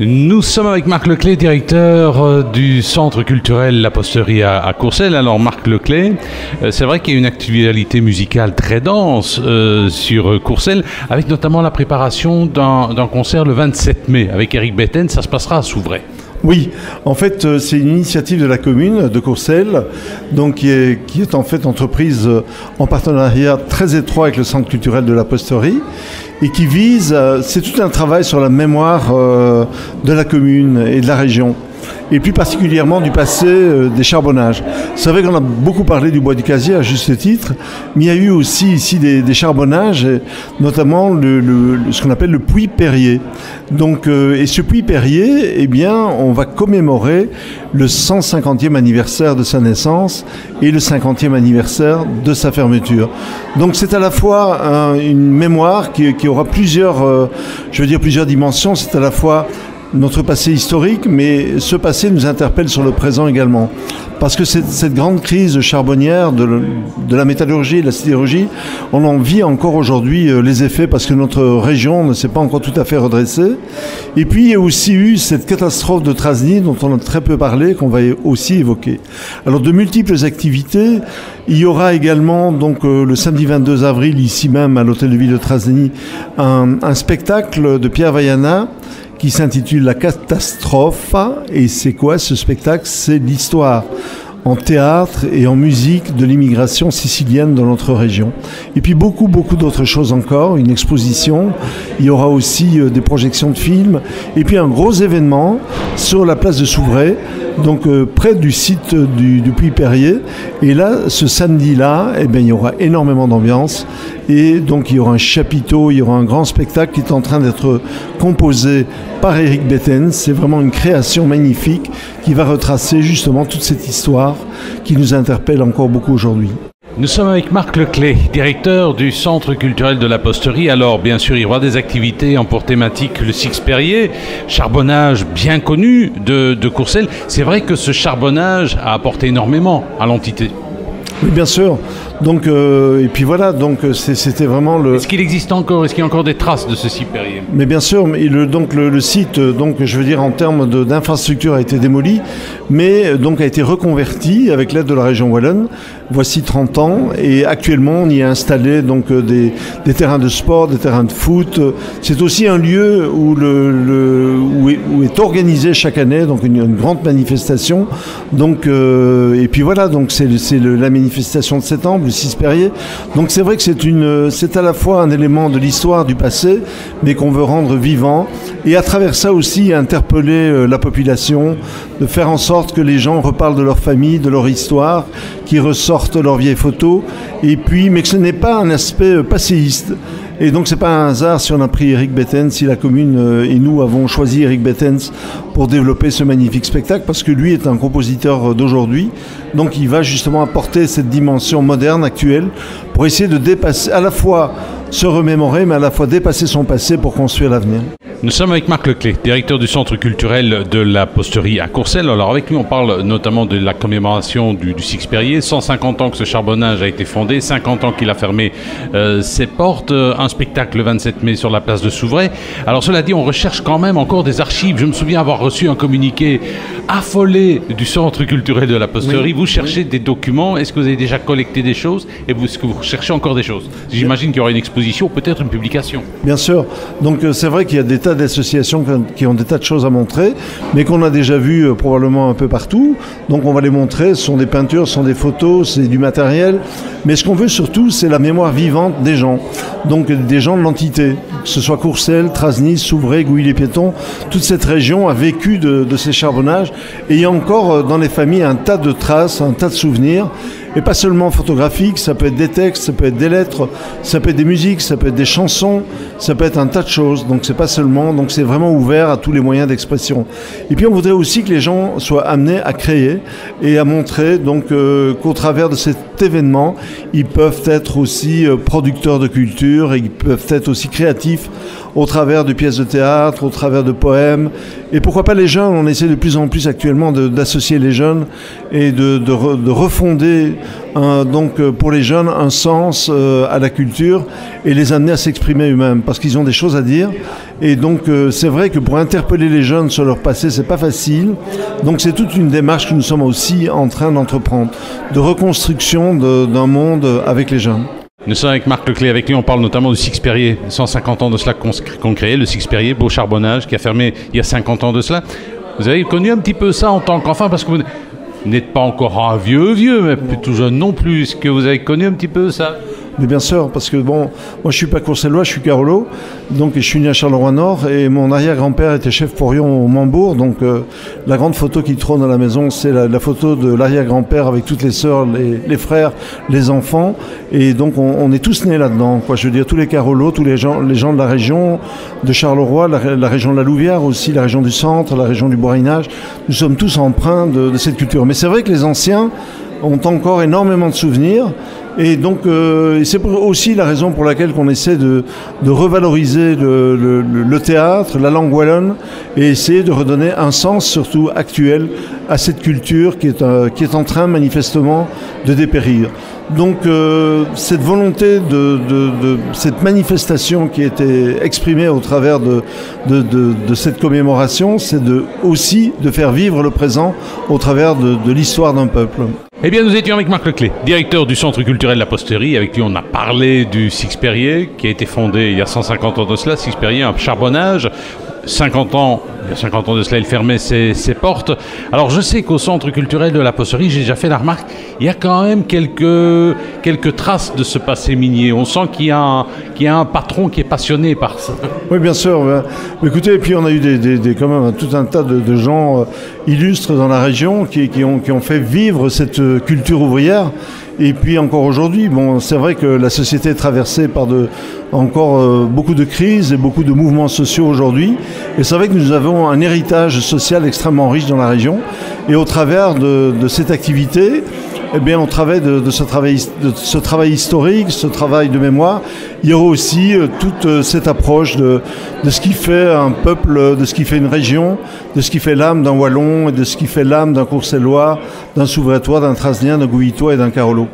Nous sommes avec Marc Leclé, directeur du Centre culturel La Posterie à Courcelles. Alors Marc Leclé, c'est vrai qu'il y a une actualité musicale très dense sur Courcelles, avec notamment la préparation d'un concert le 27 mai avec Eric Betten. Ça se passera à Souvray. Oui, en fait, c'est une initiative de la commune de Courcelles, donc qui est en fait entreprise en partenariat très étroit avec le Centre culturel de La Posterie et qui vise, c'est tout un travail sur la mémoire de la commune et de la région. Et plus particulièrement du passé des charbonnages. C'est vrai qu'on a beaucoup parlé du bois du casier à juste titre, mais il y a eu aussi ici des charbonnages, notamment ce qu'on appelle le puits Perrier. Donc, et ce puits Perrier, eh bien, on va commémorer le 150e anniversaire de sa naissance et le 50e anniversaire de sa fermeture. Donc c'est à la fois une mémoire qui aura plusieurs dimensions. C'est à la fois notre passé historique, mais ce passé nous interpelle sur le présent également. Parce que cette grande crise charbonnière de la métallurgie et de la sidérurgie, on en vit encore aujourd'hui les effets parce que notre région ne s'est pas encore tout à fait redressée. Et puis il y a aussi eu cette catastrophe de Trasny dont on a très peu parlé, qu'on va aussi évoquer. Alors de multiples activités, il y aura également donc le samedi 22 avril, ici même à l'hôtel de ville de Trasny, un spectacle de Pierre Vaiana qui s'intitule La Catastrophe. Et c'est quoi ce spectacle? C'est l'histoire en théâtre et en musique de l'immigration sicilienne dans notre région. Et puis beaucoup d'autres choses encore, une exposition, il y aura aussi des projections de films, et puis un gros événement sur la place de Souvray, donc près du site du puits Perrier. Et là, ce samedi-là, eh bien, il y aura énormément d'ambiance, et donc il y aura un chapiteau, il y aura un grand spectacle qui est en train d'être composé par Eric Betten. C'est vraiment une création magnifique qui va retracer justement toute cette histoire qui nous interpelle encore beaucoup aujourd'hui. Nous sommes avec Marc Leclé, directeur du Centre culturel de La Posterie. Alors, bien sûr, il y aura des activités en pour thématique le Six Perrier, charbonnage bien connu de Courcelles. C'est vrai que ce charbonnage a apporté énormément à l'entité. Oui, bien sûr. Donc, et puis voilà, donc c'était vraiment le... Est-ce qu'il existe encore, est-ce qu'il y a encore des traces de ce Six Perrier? Mais bien sûr, le site, donc je veux dire en termes d'infrastructure a été démoli, mais donc a été reconverti avec l'aide de la région wallonne. Voici 30 ans, et actuellement on y a installé donc des terrains de sport, des terrains de foot. C'est aussi un lieu où est organisée chaque année donc une grande manifestation. Donc et puis voilà, donc c'est la manifestation de septembre, le 6 Perrier. Donc c'est vrai que c'est à la fois un élément de l'histoire du passé, mais qu'on veut rendre vivant, et à travers ça aussi interpeller la population, de faire en sorte que les gens reparlent de leur famille, de leur histoire, qui ressortent leurs vieilles photos, et puis, mais que ce n'est pas un aspect passéiste. Et donc c'est pas un hasard si on a pris Eric Betten, si la commune et nous avons choisi Eric Betten pour développer ce magnifique spectacle, parce que lui est un compositeur d'aujourd'hui, donc il va justement apporter cette dimension moderne, actuelle, pour essayer de dépasser, à la fois se remémorer, mais à la fois dépasser son passé pour construire l'avenir. Nous sommes avec Marc Leclé, directeur du Centre culturel de La Posterie à Courcelles. Alors avec lui, on parle notamment de la commémoration du Six Perrier. 150 ans que ce charbonnage a été fondé, 50 ans qu'il a fermé ses portes. Un spectacle le 27 mai sur la place de Souvray. Alors cela dit, on recherche quand même encore des archives. Je me souviens avoir reçu un communiqué affolé du Centre culturel de La Posterie. Oui, vous cherchez des documents. Est-ce que vous avez déjà collecté des choses? Et est-ce que vous recherchez encore des choses? J'imagine qu'il y aura une exposition, peut-être une publication. Bien sûr. Donc c'est vrai qu'il y a des tas d'associations qui ont des tas de choses à montrer, mais qu'on a déjà vu probablement un peu partout. Donc on va les montrer. Ce sont des peintures, ce sont des photos, c'est du matériel. Mais ce qu'on veut surtout, c'est la mémoire vivante des gens. Donc des gens de l'entité, que ce soit Courcelles, Trasny, Souvray, Gouy-les-Piétons. Toute cette région a vécu de ces charbonnages. Et il y a encore dans les familles un tas de traces, un tas de souvenirs. Et pas seulement photographiques, ça peut être des textes, ça peut être des lettres, ça peut être des musiques, ça peut être des chansons, ça peut être un tas de choses. Donc c'est pas seulement, donc c'est vraiment ouvert à tous les moyens d'expression. Et puis on voudrait aussi que les gens soient amenés à créer et à montrer donc qu'au travers de cette événement, ils peuvent être aussi producteurs de culture et ils peuvent être aussi créatifs au travers de pièces de théâtre, au travers de poèmes. Et pourquoi pas les jeunes? On essaie de plus en plus actuellement d'associer les jeunes et de refonder donc pour les jeunes un sens à la culture et les amener à s'exprimer eux-mêmes parce qu'ils ont des choses à dire. Et donc c'est vrai que pour interpeller les jeunes sur leur passé, c'est pas facile. Donc c'est toute une démarche que nous sommes aussi en train d'entreprendre, de reconstruction d'un monde avec les jeunes. Nous sommes avec Marc Leclé, avec lui on parle notamment du Six Perrier, 150 ans de cela qu'on créé, le Six Perrier, beau charbonnage, qui a fermé il y a 50 ans de cela. Vous avez connu un petit peu ça en tant qu'enfant, parce que vous n'êtes pas encore un vieux, mais plutôt jeune non plus. Est-ce que vous avez connu un petit peu ça? Mais bien sûr, parce que bon, moi je suis pas courcellois, je suis Carolo, donc je suis né à Charleroi-Nord et mon arrière-grand-père était chef porion au Mambourg, donc la grande photo qui trône à la maison, c'est la photo de l'arrière-grand-père avec toutes les sœurs, les frères, les enfants, et donc on est tous nés là-dedans, quoi. Je veux dire tous les Carolos, tous les gens de la région de Charleroi, la région de la Louvière aussi, la région du centre, la région du Borinage, nous sommes tous empreints de cette culture. Mais c'est vrai que les anciens ont encore énormément de souvenirs. Et donc, c'est aussi la raison pour laquelle on essaie de revaloriser le théâtre, la langue wallonne, et essayer de redonner un sens surtout actuel à cette culture qui est en train manifestement de dépérir. Donc, cette volonté de cette manifestation qui a été exprimée au travers de cette commémoration, c'est aussi de faire vivre le présent au travers de l'histoire d'un peuple. Eh bien, nous étions avec Marc Leclé, directeur du Centre culturel La Posterie. Avec lui, on a parlé du Six Perrier, qui a été fondé il y a 150 ans de cela. Six Perrier, un charbonnage. Il y a 50 ans de cela, il fermait ses portes. Alors, je sais qu'au Centre culturel de La Posterie, j'ai déjà fait la remarque, il y a quand même quelques traces de ce passé minier. On sent qu'il y a un patron qui est passionné par ça. Oui, bien sûr. Écoutez, et puis on a eu quand même tout un tas de gens illustres dans la région qui ont fait vivre cette culture ouvrière. Et puis encore aujourd'hui, bon, c'est vrai que la société est traversée par encore beaucoup de crises et beaucoup de mouvements sociaux aujourd'hui. Et c'est vrai que nous avons un héritage social extrêmement riche dans la région. Et au travers de cette activité, eh bien, au travers de ce travail historique, ce travail de mémoire, il y aura aussi toute cette approche de ce qui fait un peuple, de ce qui fait une région, de ce qui fait l'âme d'un Wallon et de ce qui fait l'âme d'un Courcellois, d'un Souvretois, d'un Trasnien, d'un Gouhitois et d'un Carolo.